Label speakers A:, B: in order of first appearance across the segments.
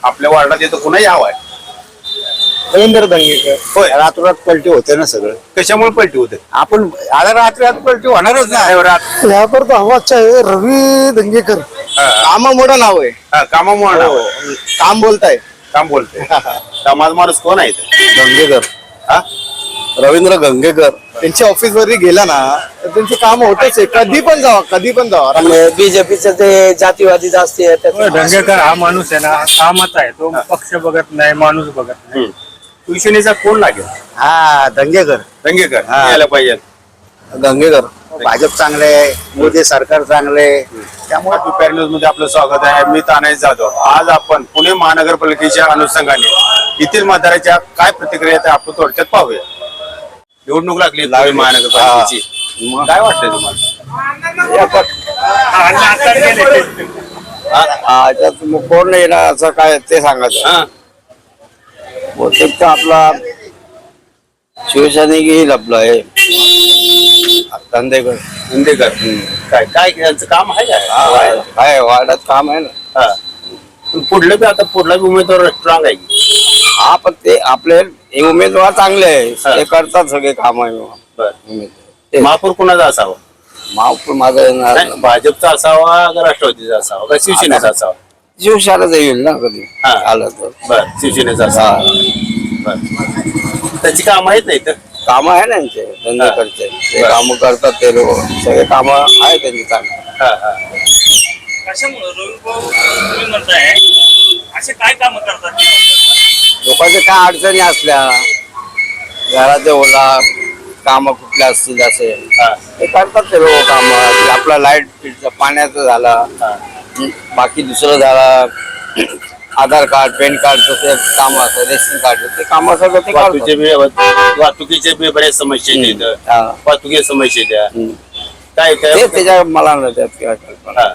A: आपल्या वार्डात येतं कुणाही हवा आहे?
B: रवींद्र दंगेकर.
A: होय.
B: रातोरात पलटी होते ना सगळं.
A: कशामुळे पलटी होते?
B: आपण आता रात्री पलटी होणारच ना.
C: यहाँ पर तो हवा है रवि दंगेकर.
B: कामा मोठा नाव आहे.
A: कामामुळे
B: काम बोलताय.
A: काम बोलते. कामाचा माणूस कोण आहे इथे?
B: गंगेकर.
A: हा?
B: रवींद्र गंगेकर. त्यांच्या ऑफिस वरती गेला ना तर त्यांचे काम होतच आहे. कधी पण जावा.
C: बीजेपीचं ते जातीवादी जास्ती आहे.
D: दंगेकर हा माणूस आहे ना, कामाचा आहे. तो पक्ष बघत नाही, माणूस बघत नाही.
A: शिवसेनेचा कोण लागेल?
B: हा दंगेकर.
A: दंगेकर
B: हा.
A: यायला पाहिजे.
B: गंगेकर. भाजप चांगले आहे, मोदी सरकार चांगले आहे.
A: त्यामुळे दुपारी न्यूज मध्ये आपलं स्वागत आहे. मी तानाजी जाधव. आज आपण पुणे महानगरपालिकेच्या अनुषंगाने येथील मतदाराच्या काय प्रतिक्रिया आहेत आपण थोडक्यात पाहूया. निवडणूक लागली पुणे महानगरपालिकेची, काय वाटतंय तुम्हाला?
B: कोण येणार असं काय ते सांगायचं. बहुतेक तर आपला शिवसैनिक येईल आपलं हे धंदेकर.
A: इंदेकर. काय काय यांचं काम आहे काय?
B: काय वार्डात काम आहे ना.
A: पण पुढलं बी आता पुढला बी उमेदवार स्ट्रॉंग आहे.
B: हा पण ते आपले हे उमेदवार चांगले आहे. ते करतात सगळे काम आहे.
A: बरं. महापौर कुणाचा असावा?
B: महापौर माझा येणार
A: नाही, भाजपचा असावा का राष्ट्रवादीचा असावा का शिवसेनेचा असावा?
B: शिवशालाच येईल ना कधी
A: हा.
B: आलं तर.
A: बर, शिवसेनेचा असावा. बर. त्याची काम आहेत नाही तर
B: काम आहे ना त्यांचे धंदेकरचे. ते काम करतात ते लोक. सगळे काम आहे त्यांची चांगली.
E: कशामुळे तुम्ही म्हणताय असे काय काम करतात?
B: लोकांच्या काय अडचणी असल्या घराचे ओला काम कुठले असतील असे ते करतात ते लोक काम. आपला लाईट पाण्याचं झाला, बाकी दुसरं झाला, आधार कार्ड पॅन कार्डचं ते काम असतं, रेशन कार्ड ते काम सगळं ते
A: वाहतुकीचे बी बऱ्याच समस्या आहेत. वाहतुकीच्या समस्या त्या काय
B: ते
A: काय
B: त्याच्या मला नाही त्यात काय कल्पना.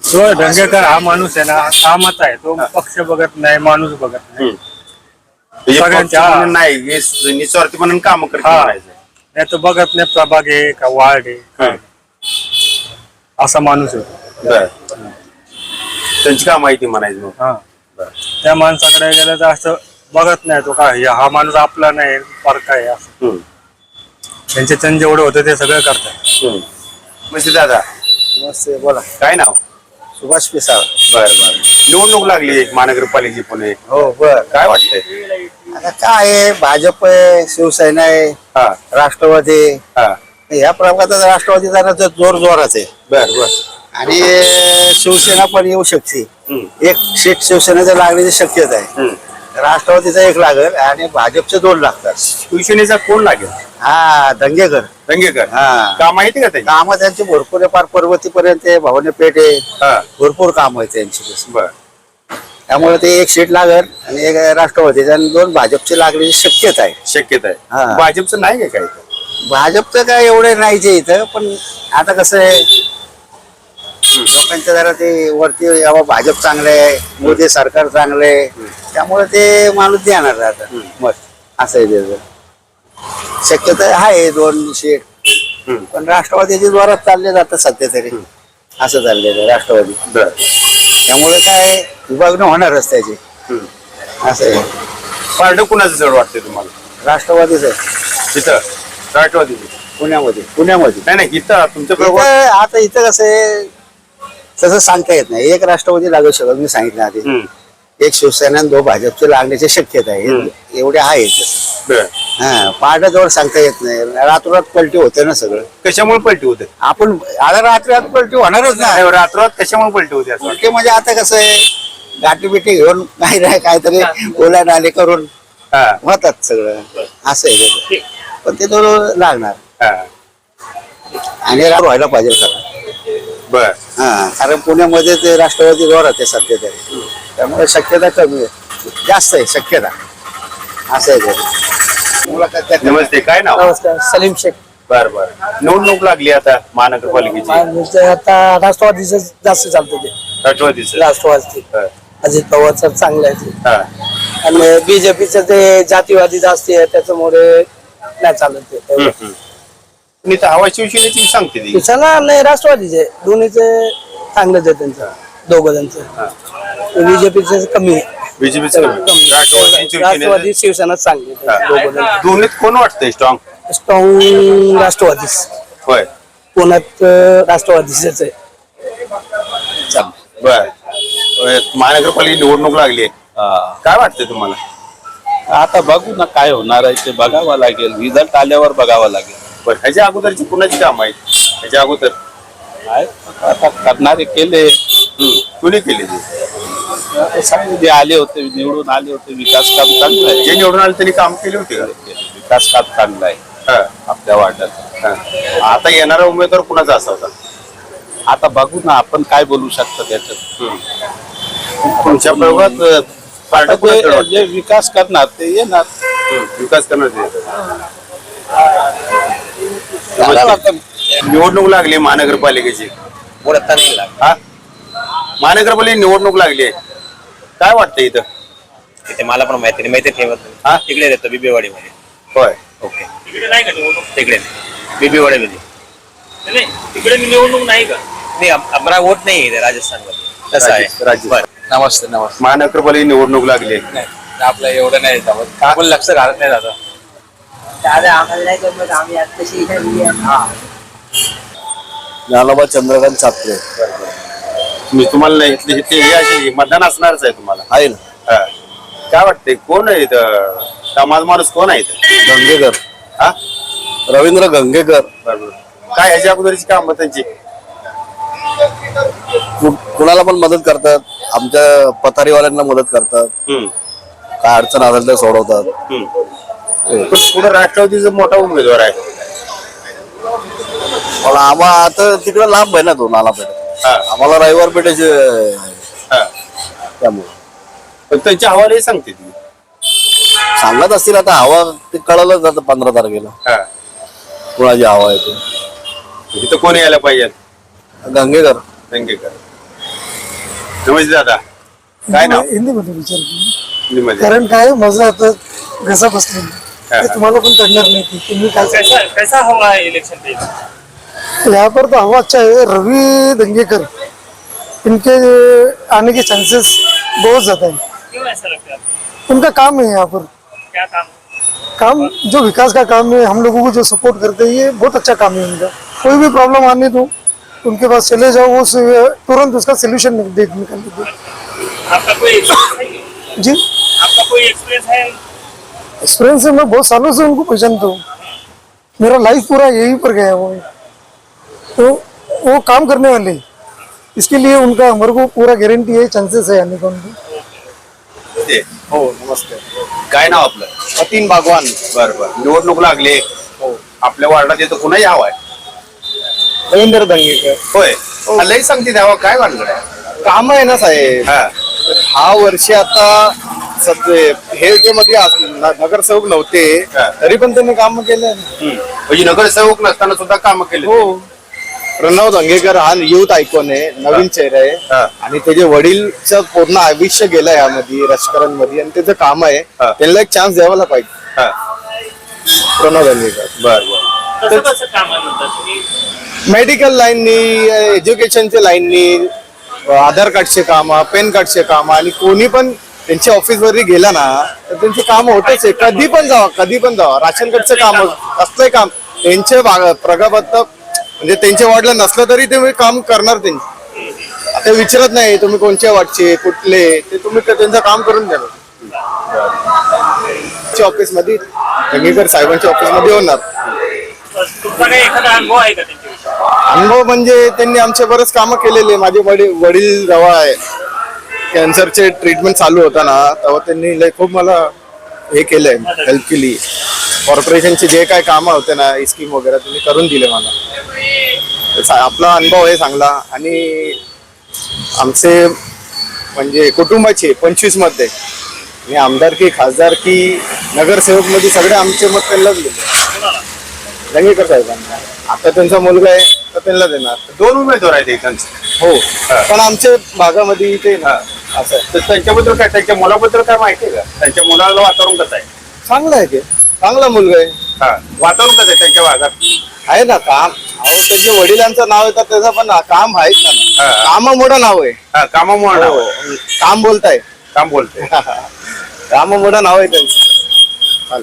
D: तो दंगेकर हा माणूस आहे ना, कामाचा आहे. तो पक्ष बघत नाही, माणूस बघत नाही. सगळ्यांच्या
A: नाही हे निस्वार्थी म्हणून काम करते
D: हा.
A: म्हणायचं.
D: नाही तो बघत नाही प्रभाग आहे का वार्ड आहे, असा माणूस आहे.
A: बर. त्यांची काय माहिती म्हणायची मग?
D: हा. त्या माणसाकडे गेलं तर असं बघत नाही तो काय हा माणूस आपला नाही, फरक आहे असं. त्यांचे चंद जेवढे होते ते सगळं करतात.
A: म्हणजे दादा
B: नमस्ते बोला.
A: काय नाव?
B: सुभाष पिसाळ.
A: बर बर. निवडणूक लागली महानगरपालिकेची पुणे,
B: हो बर.
A: काय वाटतंय?
B: आता काय आहे, भाजप आहे, शिवसेना आहे,
A: हा
B: राष्ट्रवादी.
A: हा.
B: या प्रभागात राष्ट्रवादी जरा जोर जोरात आहे.
A: बर बर.
B: आणि शिवसेना पण येऊ शकते. एक सीट शिवसेनेचं लागण्याची शक्यता आहे. राष्ट्रवादीचा एक लागेल आणि भाजपचे 2 लागतात.
A: शिवसेनेचा कोण लागेल?
B: हा दंगेकर.
A: दंगेकर.
B: हा.
A: काम माहिती का त्यांची?
B: काम त्यांची भरपूर आहे, पार पर्वतीपर्यंत आहे, भवानी पेठ आहे,
A: हा.
B: भरपूर काम आहे त्यांची.
A: बर.
B: त्यामुळे ते एक सीट लागेल आणि एक राष्ट्रवादीचा आणि 2 भाजपची लागण्याची शक्यता आहे.
A: शक्यता
B: हा.
A: आहे. भाजपचं नाही का काय?
B: भाजपचं काय एवढे नाहीचे इथं, पण आता कसं आहे लोकांच्या जरा ते वरती यावं, भाजप चांगले आहे, मोदी सरकार चांगले आहे, त्यामुळे ते माणूस देणार आता मत. असं आहे त्याचं. शक्यता आहे 2 सीट, पण राष्ट्रवादीची जोरात चालले जातात सध्या तरी. असं चाललेलं राष्ट्रवादी.
A: बर.
B: त्यामुळे काय विभागणं होणारच त्याची. असं आहे.
A: पार्ट कुणाचं जड वाटतंय तुम्हाला?
B: राष्ट्रवादीच आहे
A: इथं राष्ट्रवादी
B: पुण्यामध्ये.
A: नाही नाही इथं तुमच्या बरोबर.
B: आता इथं कसं आहे तसं सांगता येत नाही. एक राष्ट्रवादी लागू शकत, मी सांगितलं आधी. एक शिवसेना आणि 2 भाजपचे लागण्याची शक्यता आहे. एवढे आहेत. हा. पारड्याजवळ सांगता येत नाही. रातोरात पलटी होते ना सगळं.
A: कशामुळे पलटी होते?
B: आपण आता रात्री पलटी होणारच ना.
A: रात्रात कशामुळे पलटी होते असं?
B: पलटी म्हणजे आता कसं आहे गाठी बिठी घेऊन काही नाही काहीतरी ओला नाले करून होतात सगळं. असं आहे त्याचं. पण ते 2 लागणार आणि व्हायला पाहिजे सगळं.
A: बर.
B: हा. कारण पुण्यामध्ये ते राष्ट्रवादी जोरात आहे सध्या तरी. त्यामुळे शक्यता कमी आहे, जास्त आहे शक्यता. असं आहे.
A: नमस्ते, काय नाव?
C: नमस्कार, सलीम शेख.
A: बर बर. निवडणूक लागली आता महानगरपालिकेची.
C: आता राष्ट्रवादीचं जास्त चालतं ते.
A: राष्ट्रवादीचं.
C: राष्ट्रवादी अजित पवारचं चांगलं आहे ते.
A: हा.
C: आणि बीजेपीचं ते जातीवादी जास्ती आहे, त्याच्यामुळे नाही चालत ते.
A: मी तर हवा शिवसेनेची सांगते ती.
C: चला नाही राष्ट्रवादीचे दोन्हीचे चांगलंच आहे त्यांचं दोघं त्यांचं. बीजेपीचं कमी आहे.
A: बीजेपीचं
C: राष्ट्रवादी शिवसेना चांगली आहे. दोघं
A: दोन्हीत कोण वाटतंय स्ट्रॉंग?
C: स्ट्रॉंग राष्ट्रवादीच.
A: होय.
C: पुण्यात राष्ट्रवादीच आहे.
A: बर. महानगरपालिका निवडणूक लागली काय वाटतंय तुम्हाला?
F: आता बघू ना काय होणार आहे ते बघावं लागेल, रिझल्ट आल्यावर बघावं लागेल.
A: बरं, ह्याच्या अगोदरची कुणाची काम आहेत? ह्याच्या अगोदर
F: काय आता करणारे केले,
A: कुणी केली ती?
F: सांगू जे आले होते निवडून आले होते, विकास काम चांगलं आहे.
A: जे निवडून आले त्यांनी काम केली होती का?
F: विकास काम चांगलं आहे
A: हा,
F: आपल्या वार्डात.
A: हा. आता येणारा उमेदवार कुणाचा असा होता?
F: आता बघू ना आपण काय बोलू शकतो त्याच्यात.
A: तुमच्या प्रयोगात पार्टी कुणाकडे वाटते?
F: जे विकास करणार ते येणार.
A: विकास करणार ते.
F: चालेल आपण.
A: निवडणूक लागली महानगरपालिकेची. हा? महानगरपालिका निवडणूक लागली काय वाटतं इथं?
G: तिथे मला पण माहिती नाही, माहिती ठेवत
A: हा?
G: नाही. तिकडे देतो बिबीवाडी मध्ये.
A: होय.
G: ओके,
E: तिकडे नाही का निवडणूक?
G: तिकडे बिबीवाडी मध्ये
E: नाही तिकडे निवडणूक नाही का?
G: नाही. आम्हाला वोट नाही इथे राजस्थान मध्ये. तसं आहे.
A: राज्य
F: नमस्ते नमस्ते.
A: महानगरपालिका निवडणूक लागली.
F: आपलं एवढं नाही जमत, आपण लक्ष घालत नाही दादा.
B: ज्ञानोबा चंद्रकांत सात्रे
A: मी तुम्हाला नाही इथले हे अशी मतदान असणारच आहे तुम्हाला.
B: आहे ना.
A: हा. काय वाटतंय कोण आहे इथं? समाज माणूस कोण आहे इथं?
B: गंगेकर,
A: हा?
B: रवींद्र गंगेकर.
A: बरोबर. काय ह्याच्या अगोदरची काम त्यांची?
B: कुणाला पण मदत करतात, आमच्या पथारीवाल्यांना मदत करतात,
A: हम्म.
B: काय अडचण असेल ते सोडवतात.
A: हम्म. पण पुढे राष्ट्रवादीचा मोठा उमेदवार आहे.
B: पण आम्हाला आता तिकडे लांब आहे ना तो नालापेठ.
A: हा.
B: आम्हाला रविवार पेठेचे
A: हा.
B: त्यामुळे
A: पण त्यांची हवाले सांगते ती.
B: सांगत असतील आता हवा ते कळलं जातं 15 तारखेला
A: हा.
B: कुणाची हवा आहे ते.
A: इथं कोण यायला पाहिजे?
B: गंगेकर.
A: दंगेकर. नमस्ते दादा. काय नाव?
H: हिंदीमध्ये विचार केला.
A: हिंदीमध्ये.
H: कारण काय माझं आता घसा बसलेला
A: हा.
H: ते तुम्हाला पण कळणार नाही की मी काय
E: कैसा कैसा हवा है इलेक्शन पे?
H: यहाँ पर तो हवा अच्छा है। रवि दंगेकर इनके आने के चांसेस बहुत ज्यादा है।
E: क्यों ऐसा लगता है आपको?
H: उनका काम है यहाँ पर,
E: क्या काम?
H: काम जो विकास का काम है, हम लोगों को जो सपोर्ट करते हैं, ये बहुत अच्छा काम है उनका। कोई भी प्रॉब्लम आने दो उनके पास चले जाओ, वो तुरंत उसका सोल्यूशन निकाल देते।
E: आपका कोई एक्सपीरियंस है?
H: जी,
E: आपका कोई एक्सपीरियंस है?
H: एक्सपीरियंस है, मैं बहुत सालों से उनको पहचानता हूँ। मेरा लाइफ पूरा यहीं पर गया हुआ है, तो वो काम करने वाले हैं। इसके लिए उनका हमारे को पूरा गारंटी है, चांसेस है आने का उनको।
A: हो नमस्ते. काय नाव आपलं?
B: सतीन बागवान.
A: बरोबर. निवडणूक लागली. आपल्या वार्डात येतं कुणाही हवा आहे?
B: रवींद्र दंगेकर.
A: होय. लई सांगते द्यावा काय वाटलं?
B: काम आहे ना साहेब.
A: हा.
B: 6 वर्ष आता हे जे मध्ये नगरसेवक नव्हते
A: हा.
B: तरी पण त्यांनी काम केलं.
A: म्हणजे नगरसेवक नसताना सुद्धा काम केले.
B: हो. प्रणव दंगेकर हा युथ आयकॉन आहे, नवीन चेहरा आहे.
A: हा.
B: आणि त्याचे वडीलचं पूर्ण आयुष्य गेलं यामध्ये राजकारण मध्ये, आणि त्याचं काम आहे.
A: हा.
B: त्यांना एक चान्स द्यावाला पाहिजे.
A: हा.
B: प्रणव दंगेकर
A: बर बर.
E: कसं कसं काम आहे म्हणतात तुम्ही?
B: मेडिकल लाईननी, एज्युकेशनच्या लाईननी, आधार कार्डचे काम, पॅन कार्डचे काम, आणि कोणी पण त्यांच्या ऑफिस वरती गेला ना तर त्यांचे काम होतेच आहे. कधी पण जावा राशन कार्डचं काम असलंय काम त्यांचे प्रगत म्हणजे त्यांच्या वॉर्डला नसलं तरी ते काम करणार. त्यांचे ते विचारत नाही तुम्ही कोणत्या वाटचे कुठले, ते तुम्ही त्यांचं काम करून द्या. ऑफिस मध्ये दंगेकर साहेबांच्या ऑफिस मध्ये होणार.
E: तुमचा काही एखादा अनुभव आहे का त्यांच्याविषयी?
B: अनुभव म्हणजे त्यांनी आमचे बरेच कामं केलेले. माझे वडील जेव्हा आहे कॅन्सरचे ट्रीटमेंट चालू होता ना तेव्हा त्यांनी खूप मला हे केलंय, हेल्प केली. कॉर्पोरेशनचे जे काय कामं होते ना स्कीम वगैरे त्यांनी करून दिले मला. आपला अनुभव आहे चांगला. आणि आमचे म्हणजे कुटुंबाचे 25 मध्ये आणि आमदारकी, खासदारकी, नगरसेवक मध्ये सगळे आमचे मत त्यांनाच दिले, दंगेकर साहेबांना. आता त्यांचा मुलगा आहे तर त्यांना देणार.
A: 2 उमेदवार आहेत त्यांचे.
B: हो. पण आमच्या भागामध्ये इथे ना असं आहे.
A: तर त्यांच्याबद्दल काय, त्यांच्या मुलाबद्दल काय माहिती आहे का? त्यांच्या मुलाला वातावरण कसं आहे?
B: चांगलं आहे, ते चांगला मुलगा आहे.
A: हा. वातावरण कसं आहे त्यांच्या भागात?
B: आहे ना काम. अहो त्याच्या वडिलांचं नाव येतात त्याचं पण काम आहेच ना. कामामुळे नाव आहे.
A: कामामुळे नाव आहे.
B: काम बोलताय
A: काम बोलते
B: कामामुळे नाव आहे त्यांचं.